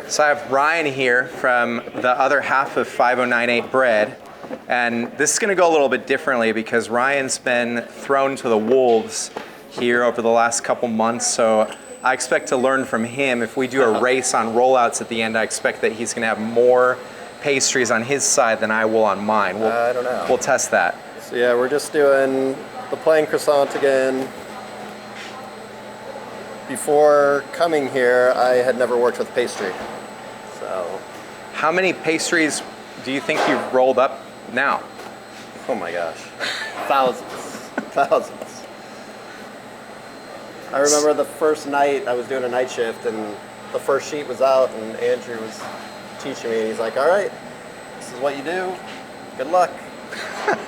So I have Ryan here from the other half of 5098 Bread, and this is going to go a little bit differently because Ryan's been thrown to the wolves here over the last couple months, so I expect to learn from him. If we do a race on rollouts at the end, I expect that he's going to have more pastries on his side than I will on mine. I don't know. We'll test that. So yeah, we're just doing the plain croissant again. Before coming here, I had never worked with pastry. So, how many pastries do you think you've rolled up now? Oh my gosh, thousands, thousands. I remember the first night I was doing a night shift and the first sheet was out and Andrew was teaching me. He's like, all right, this is what you do. Good luck.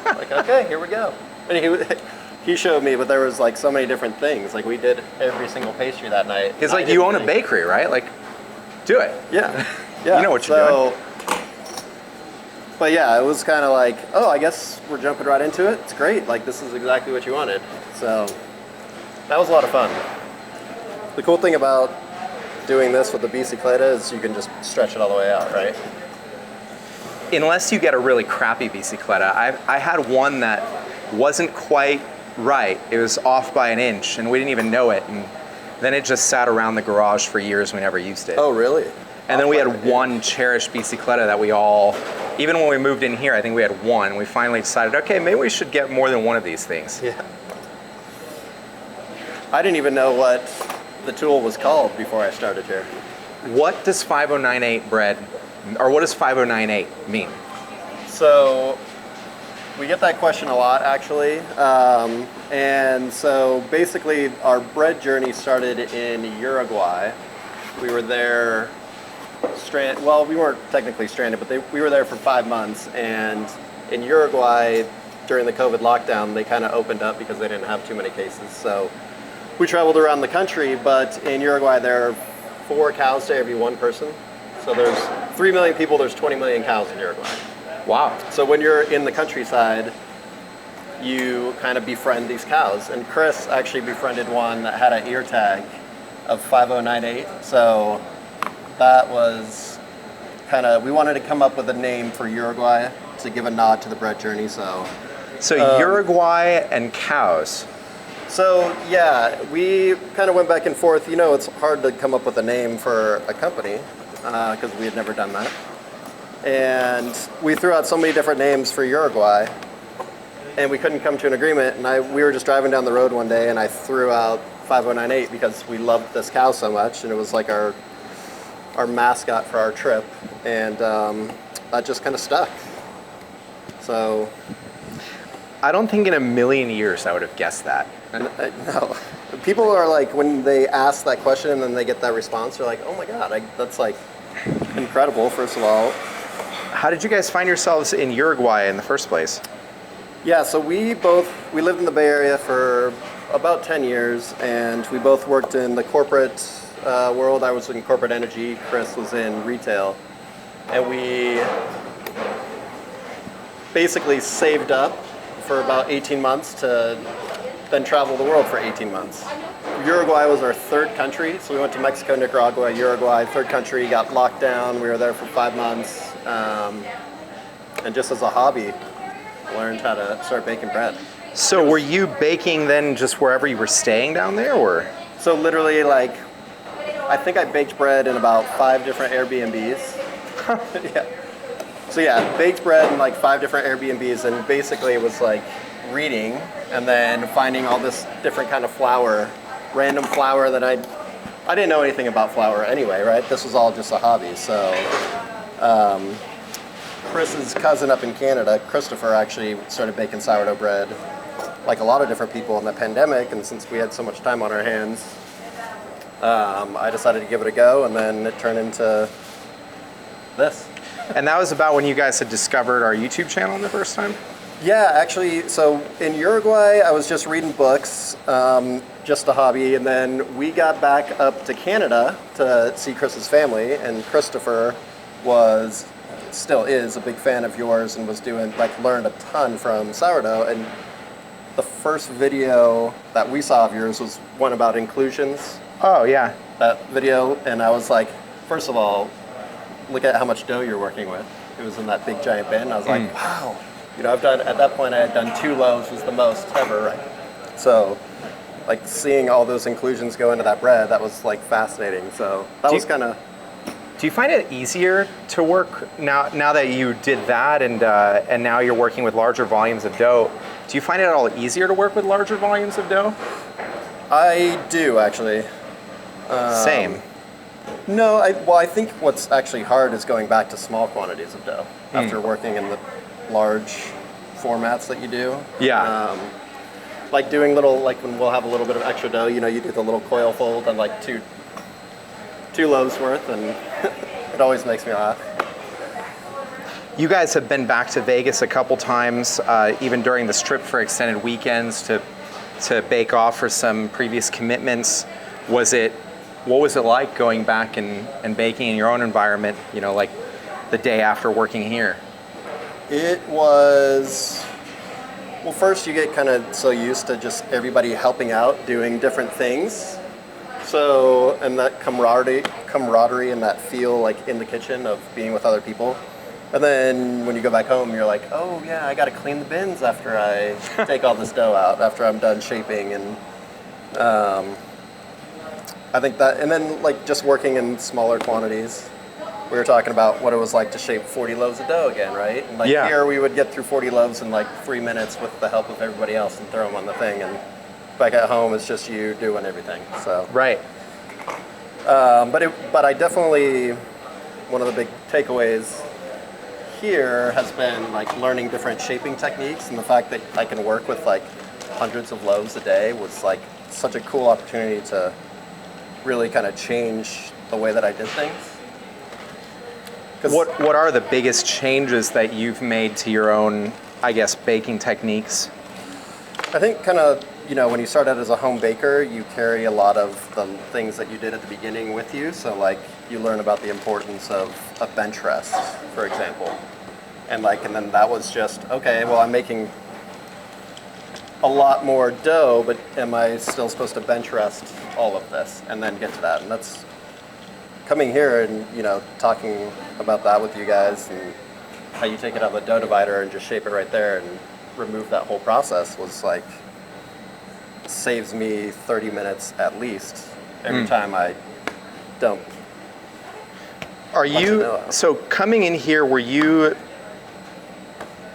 Like, okay, here we go. And he showed me, but there was like so many different things. Like we did every single pastry that night. It's like you own a bakery, right? Like, do it. Yeah. Yeah. You know what you're doing. But yeah, it was kind of like, oh, I guess we're jumping right into it. It's great. Like this is exactly what you wanted. So that was a lot of fun. The cool thing about doing this with the bicicleta is you can just stretch it all the way out, right? Unless you get a really crappy bicicleta. I had one that wasn't quite right. It was off by an inch and we didn't even know it. And then it just sat around the garage for years. We never used it. Oh, really? And then we had one cherished bicicleta that we all, even when we moved in here, I think we had one. We finally decided, okay, maybe we should get more than one of these things. Yeah. I didn't even know what the tool was called before I started here. What does 5098 bread, or what does 5098 mean? So we get that question a lot, actually. And so basically our bread journey started in Uruguay. We were there well, we weren't technically stranded, but we were there for 5 months. And in Uruguay, during the COVID lockdown, they kind of opened up because they didn't have too many cases. So we traveled around the country, but in Uruguay, there are 4 cows to every 1 person. So there's 3 million people, there's 20 million cows in Uruguay. Wow. So when you're in the countryside, you kind of befriend these cows. And Chris actually befriended one that had an ear tag of 5098. So that was kind of, we wanted to come up with a name for Uruguay to give a nod to the bread journey. So Uruguay and cows. So yeah, we kind of went back and forth. You know, it's hard to come up with a name for a company because we had never done that. And we threw out so many different names for Uruguay and we couldn't come to an agreement. And we were just driving down the road one day and I threw out 5098 because we loved this cow so much and it was like our mascot for our trip. And that just kind of stuck. So I don't think in a million years I would have guessed that. No. People are like, when they ask that question and then they get that response, they're like, oh my God, that's like incredible, first of all. How did you guys find yourselves in Uruguay in the first place? Yeah, so we lived in the Bay Area for about 10 years and we both worked in the corporate world. I was in corporate energy, Chris was in retail. And we basically saved up for about 18 months to then travel the world for 18 months. Uruguay was our 3rd country, so we went to Mexico, Nicaragua, Uruguay, 3rd country, got locked down. We were there for 5 months, and just as a hobby, learned how to start baking bread. So were you baking then just wherever you were staying down there, or? So literally, like, I think I baked bread in about 5 different Airbnbs. Yeah. So yeah, baked bread in like 5 different Airbnbs, and basically it was like reading and then finding all this different kind of flour, random flour that I didn't know anything about flour anyway, right? This was all just a hobby. So Chris's cousin up in Canada, Christopher, actually started baking sourdough bread like a lot of different people in the pandemic, and since we had so much time on our hands, I decided to give it a go, and then it turned into this. And that was about when you guys had discovered our YouTube channel the first time? Yeah, actually, so in Uruguay, I was just reading books, just a hobby, and then we got back up to Canada to see Chris's family, and Christopher still is a big fan of yours and was learned a ton from sourdough, and the first video that we saw of yours was one about inclusions. Oh, yeah. That video, and I was like, first of all, look at how much dough you're working with. It was in that big giant bin. I was like, wow. You know, at that point I had done 2 loaves was the most ever, right? So, like seeing all those inclusions go into that bread, that was like fascinating. So that was kind of. Do you find it easier to work now that you did that and now you're working with larger volumes of dough? Do you find it at all easier to work with larger volumes of dough? I do actually. Same. No, I think what's actually hard is going back to small quantities of dough after working in the large formats that you do. Yeah. Like doing little, like when we'll have a little bit of extra dough, you know, you do the little coil fold and like two loaves worth, and it always makes me laugh. You guys have been back to Vegas a couple times, even during this trip for extended weekends to bake off for some previous commitments. What was it like going back and baking in your own environment, you know, like the day after working here? It was, well, first you get kind of so used to just everybody helping out, doing different things. So, and that camaraderie and that feel like in the kitchen of being with other people. And then when you go back home, you're like, oh yeah, I gotta clean the bins after I take all this dough out, after I'm done shaping. And I think that, and then like just working in smaller quantities. We were talking about what it was like to shape 40 loaves of dough again, right? And like here we would get through 40 loaves in like 3 minutes with the help of everybody else and throw them on the thing. And back at home, it's just you doing everything. So right. But I definitely, one of the big takeaways here has been like learning different shaping techniques, and the fact that I can work with like hundreds of loaves a day was like such a cool opportunity to really kind of change the way that I did things. What are the biggest changes that you've made to your own, I guess, baking techniques? I think kind of, you know, when you start out as a home baker, you carry a lot of the things that you did at the beginning with you. So like you learn about the importance of a bench rest, for example. And then that was just, okay, well, I'm making a lot more dough, but am I still supposed to bench rest all of this and then get to that? And that's coming here and, you know, talking about that with you guys and how you take it out of the dough divider and just shape it right there and remove that whole process was like, saves me 30 minutes at least every time I dump. So coming in here, were you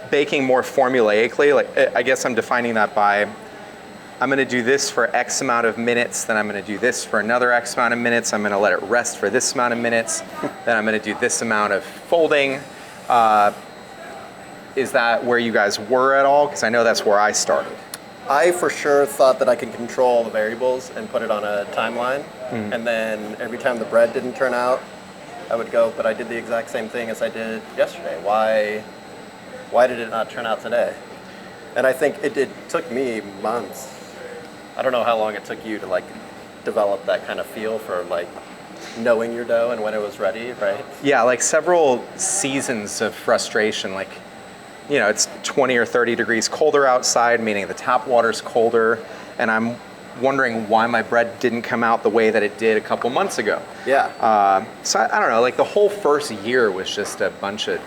baking more formulaically? Like, I guess I'm defining that by, I'm gonna do this for X amount of minutes, then I'm gonna do this for another X amount of minutes, I'm gonna let it rest for this amount of minutes, then I'm gonna do this amount of folding. Is that where you guys were at all? Because I know that's where I started. I for sure thought that I could control the variables and put it on a timeline. And then every time the bread didn't turn out, I would go, but I did the exact same thing as I did yesterday. Why did it not turn out today? And I think it took me months. I don't know how long it took you to like develop that kind of feel for like knowing your dough and when it was ready, right? Yeah, like several seasons of frustration. Like, you know, it's 20 or 30 degrees colder outside, meaning the tap water's colder, and I'm wondering why my bread didn't come out the way that it did a couple months ago. Yeah. So I don't know, like the whole first year was just a bunch of,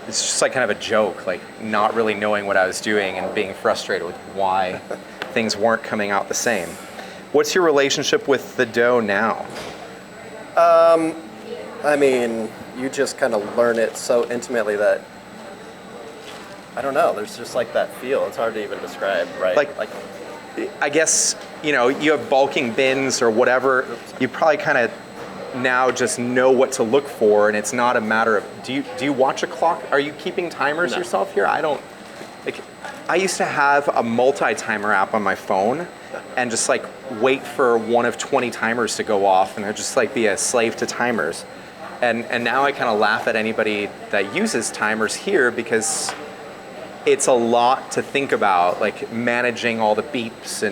it's just like kind of a joke, like not really knowing what I was doing and being frustrated with why things weren't coming out the same. What's your relationship with the dough now? I mean, you just kind of learn it so intimately that, I don't know, there's just like that feel. It's hard to even describe, right? Like I guess, you know, you have bulking bins or whatever, you probably kind of now just know what to look for, and it's not a matter of, do you watch a clock? Are you keeping timers yourself here? I don't, like, I used to have a multi-timer app on my phone and just like wait for one of 20 timers to go off, and I'd just like be a slave to timers. And now I kind of laugh at anybody that uses timers here because it's a lot to think about, like managing all the beeps,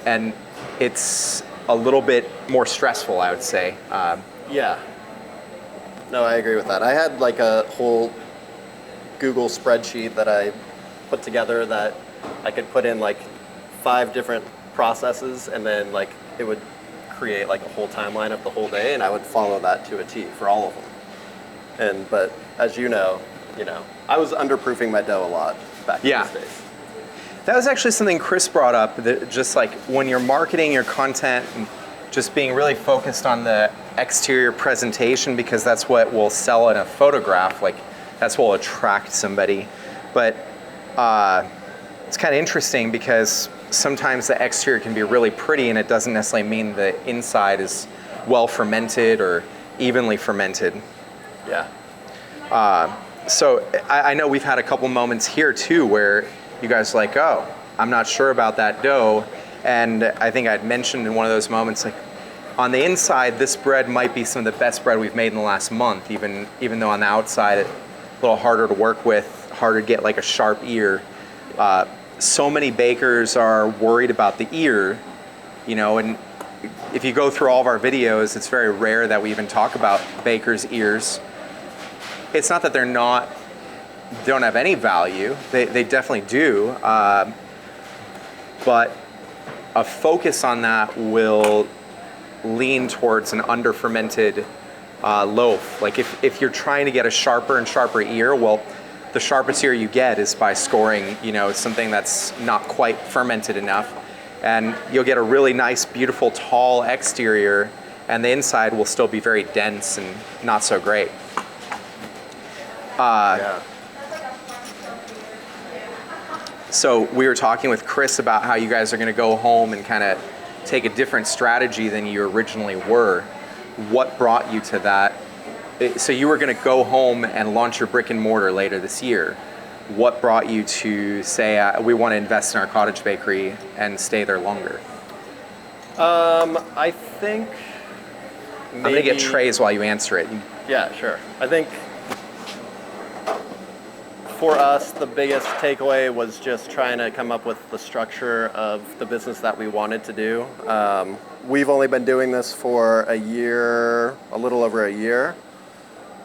and it's a little bit more stressful, I would say. Yeah. No, I agree with that. I had like a whole Google spreadsheet that I put together that I could put in like 5 different processes, and then like it would create like a whole timeline of the whole day, and I would follow that to a T for all of them. But as you know, I was underproofing my dough a lot back in those days. That was actually something Chris brought up, that just like when you're marketing your content, and just being really focused on the exterior presentation, because that's what will sell in a photograph, like that's what will attract somebody. But it's kind of interesting because sometimes the exterior can be really pretty and it doesn't necessarily mean the inside is well fermented or evenly fermented. Yeah. So I know we've had a couple moments here too where you guys are like, oh, I'm not sure about that dough. And I think I'd mentioned in one of those moments, like on the inside, this bread might be some of the best bread we've made in the last month, even though on the outside, it's a little harder to work with, harder to get like a sharp ear. So many bakers are worried about the ear, and if you go through all of our videos, it's very rare that we even talk about bakers' ears. It's not that they don't have any value. They definitely do. But a focus on that will lean towards an under-fermented loaf. Like if you're trying to get a sharper and sharper ear, well, the sharpest ear you get is by scoring, something that's not quite fermented enough. And you'll get a really nice, beautiful, tall exterior, and the inside will still be very dense and not so great. So we were talking with Chris about how you guys are going to go home and kind of take a different strategy than you originally were. What brought you to that? So you were going to go home and launch your brick and mortar later this year. What brought you to say, we want to invest in our cottage bakery and stay there longer? I think maybe... I'm going to get trays while you answer it. Yeah, sure. I think for us, the biggest takeaway was just trying to come up with the structure of the business that we wanted to do. We've only been doing this for a year, a little over a year.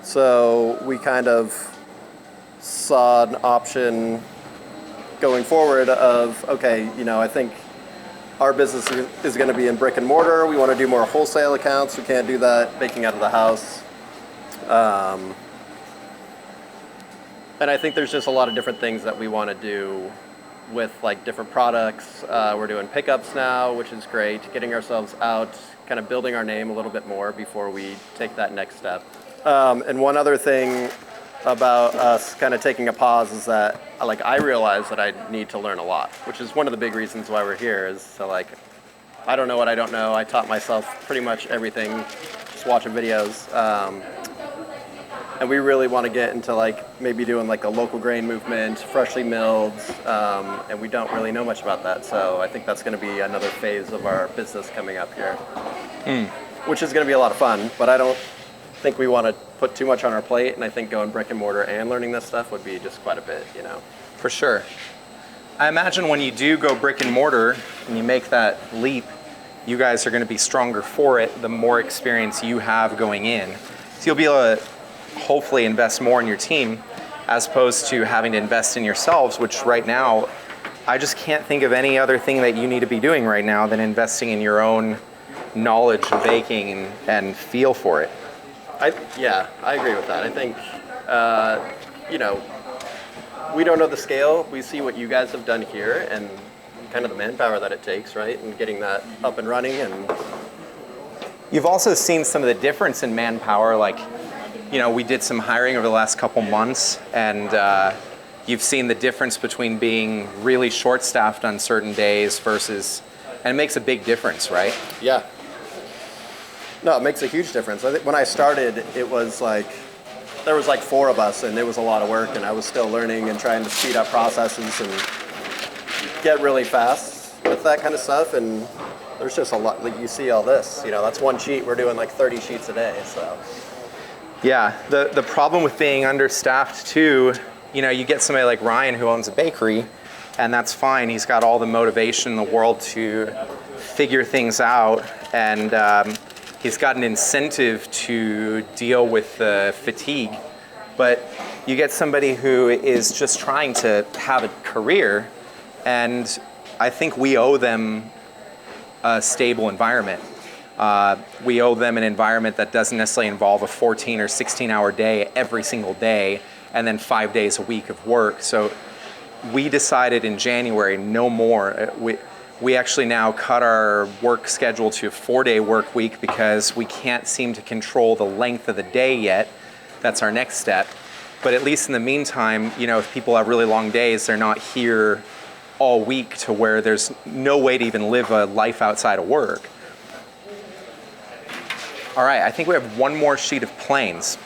So we kind of saw an option going forward of, okay, I think our business is going to be in brick and mortar. We want to do more wholesale accounts. We can't do that baking out of the house. And I think there's just a lot of different things that we want to do with like different products. We're doing pickups now, which is great. Getting ourselves out, kind of building our name a little bit more before we take that next step. And one other thing about us kind of taking a pause is that I realize that I need to learn a lot, which is one of the big reasons why we're here is to I don't know what I don't know. I taught myself pretty much everything just watching videos. And we really want to get into maybe doing a local grain movement, freshly milled, and we don't really know much about that. So I think that's going to be another phase of our business coming up here, which is going to be a lot of fun, but I don't think we want to put too much on our plate, and I think going brick and mortar and learning this stuff would be just quite a bit, For sure. I imagine when you do go brick and mortar and you make that leap, you guys are going to be stronger for it the more experience you have going in. So you'll be able to hopefully invest more in your team as opposed to having to invest in yourselves, which right now, I just can't think of any other thing that you need to be doing right now than investing in your own knowledge of baking and feel for it. I agree with that. I think, we don't know the scale. We see what you guys have done here and kind of the manpower that it takes, right? And getting that up and running. And you've also seen some of the difference in manpower. We did some hiring over the last couple months, and you've seen the difference between being really short-staffed on certain days versus, and it makes a big difference, right? Yeah. No, it makes a huge difference. I think when I started, it was there was 4 of us, and it was a lot of work, and I was still learning and trying to speed up processes and get really fast with that kind of stuff. And there's just a lot. You see all this. That's one sheet. We're doing 30 sheets a day. So. Yeah, the problem with being understaffed too, you get somebody like Ryan who owns a bakery, and that's fine. He's got all the motivation in the world to figure things out, and he's got an incentive to deal with the fatigue. But you get somebody who is just trying to have a career, and I think we owe them a stable environment. We owe them an environment that doesn't necessarily involve a 14 or 16-hour day every single day, and then 5 days a week of work. So we decided in January, no more. We actually now cut our work schedule to a 4-day work week because we can't seem to control the length of the day yet. That's our next step. But at least in the meantime, you know, if people have really long days, they're not here all week to where there's no way to even live a life outside of work. All right, I think we have one more sheet of planes.